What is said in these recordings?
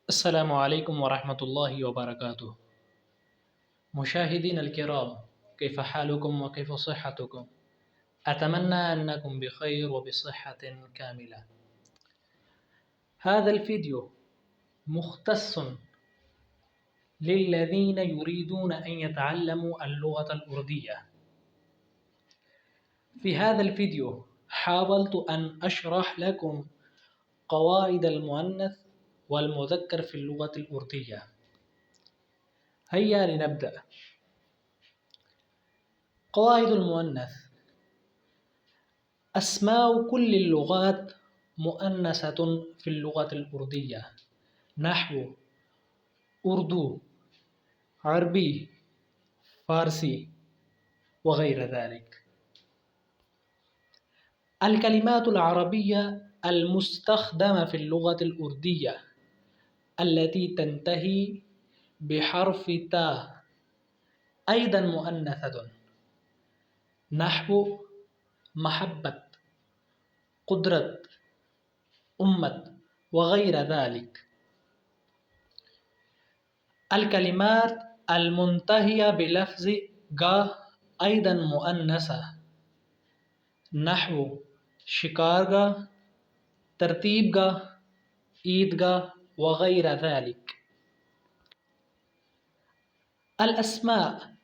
السلام عليكم ورحمة الله وبركاته. مشاهدين الكرام، كيف حالكم وكيف صحتكم؟ أتمنى أنكم بخير وبصحة كاملة. هذا الفيديو مختص للذين يريدون أن يتعلموا اللغة الأردية. في هذا الفيديو حاولت أن أشرح لكم قواعد المؤنث والمذكر في اللغة الأردية. هيا لنبدأ. قواعد المؤنث: أسماء كل اللغات مؤنثة في اللغة الأردية، نحو اردو، عربي، فارسي وغير ذلك. الكلمات العربية المستخدمة في اللغة الأردية التي تنتهي بحرف تاء أيضا مؤنثة، نحو محبة، قدرة، أمة وغير ذلك. الكلمات المنتهية بلفظ گا أيضا مؤنثة، نحو شکارگاہ، ترتیبگاہ، عیدگاہ وغير ذلك. الأسماء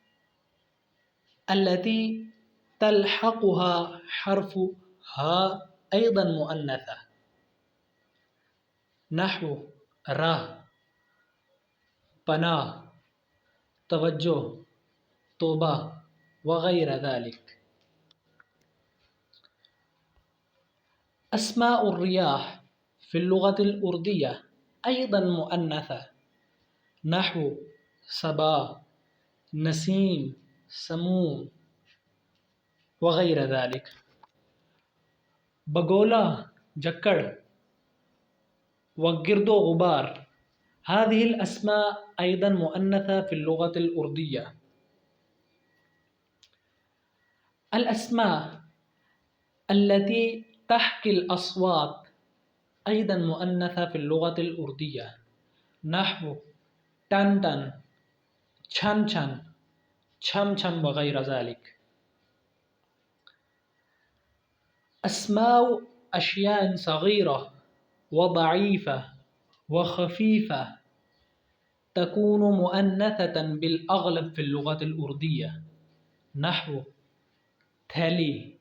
التي تلحقها حرف ها أيضا مؤنثة، نحو راہ، پناہ، توجہ، توبہ وغير ذلك. أسماء الرياح في اللغة الأردية أيضا مؤنثة، نحو صبا، نسیم، سموم وغير ذلك. بگولا، جکڑ وگرد و غبار، هذه الأسماء أيضا مؤنثة في اللغة الأردية. الأسماء التي تحكي الأصوات أيضا مؤنثة في اللغة الأردية، نحو ٹن ٹن، چھن چھن، چھم چھم وغير ذلك. أسماء أشياء صغيرة وضعيفة وخفيفة تكون مؤنثة بالأغلب في اللغة الأردية، نحو تھیلی،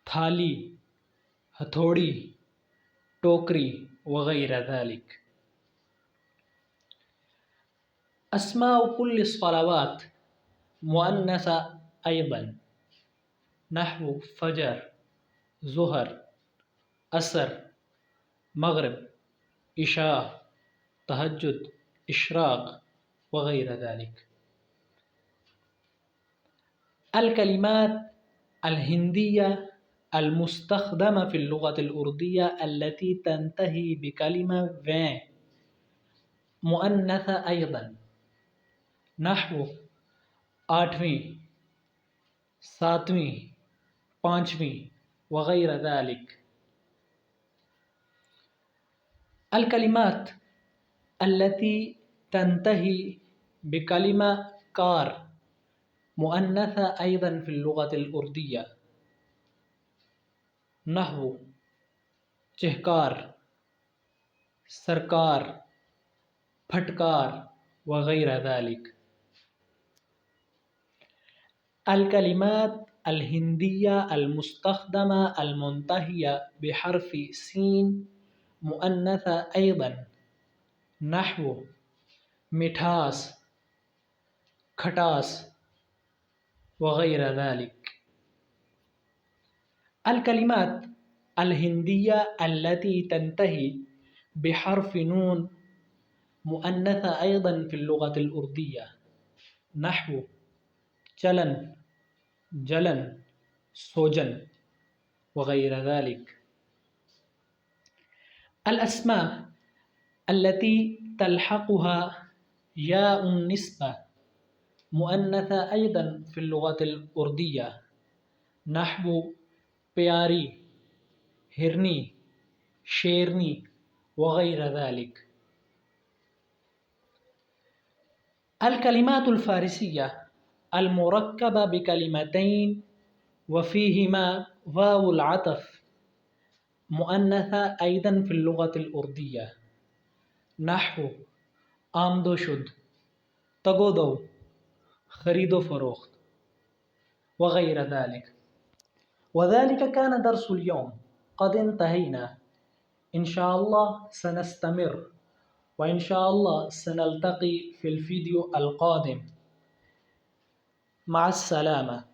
تھالی، ہتھوڑی، ٹوکری وغير ذلك. أسماء كل الصلوات مؤنثة أيضا، نحو فجر، ظہر، عصر، مغرب، عشاء، تہجد، اشراق وغير ذلك. الكلمات الهندية المستخدمة في اللغة الأردية التي تنتهي بكلمة ویں مؤنثة أيضا، نحو آٹھویں، ساتویں، پانچویں وغير ذلك. الكلمات التي تنتهي بكلمة كار مؤنثة أيضا في اللغة الأردية، نحو چہکار، سرکار، پھٹکار وغير ذلك. الكلمات الهندية المستخدمة المنتهية بحرف سين مؤنثة أيضا، نحو مٹھاس، کھٹاس وغير ذلك. الكلمات الهندية التي تنتهي بحرف نون مؤنثة أيضا في اللغة الأردية، نحو چلن، جلن، سوجن وغير ذلك. الأسماء التي تلحقها ياء النسبة مؤنثة أيضا في اللغة الأردية، نحو پیاری، ہرنی، شیرنی وغير ذلك. الكلمات الفارسية المركبة بكلمتين وفيهما واو العطف مؤنثة أيضا في اللغة الأردية، نحو آمد و شد، تگ و دو، خرید و فروخت، وغير ذلك. وذلك كان درس اليوم، قد انتهينا. إن شاء الله سنستمر، وإن شاء الله سنلتقي في الفيديو القادم. مع السلامة.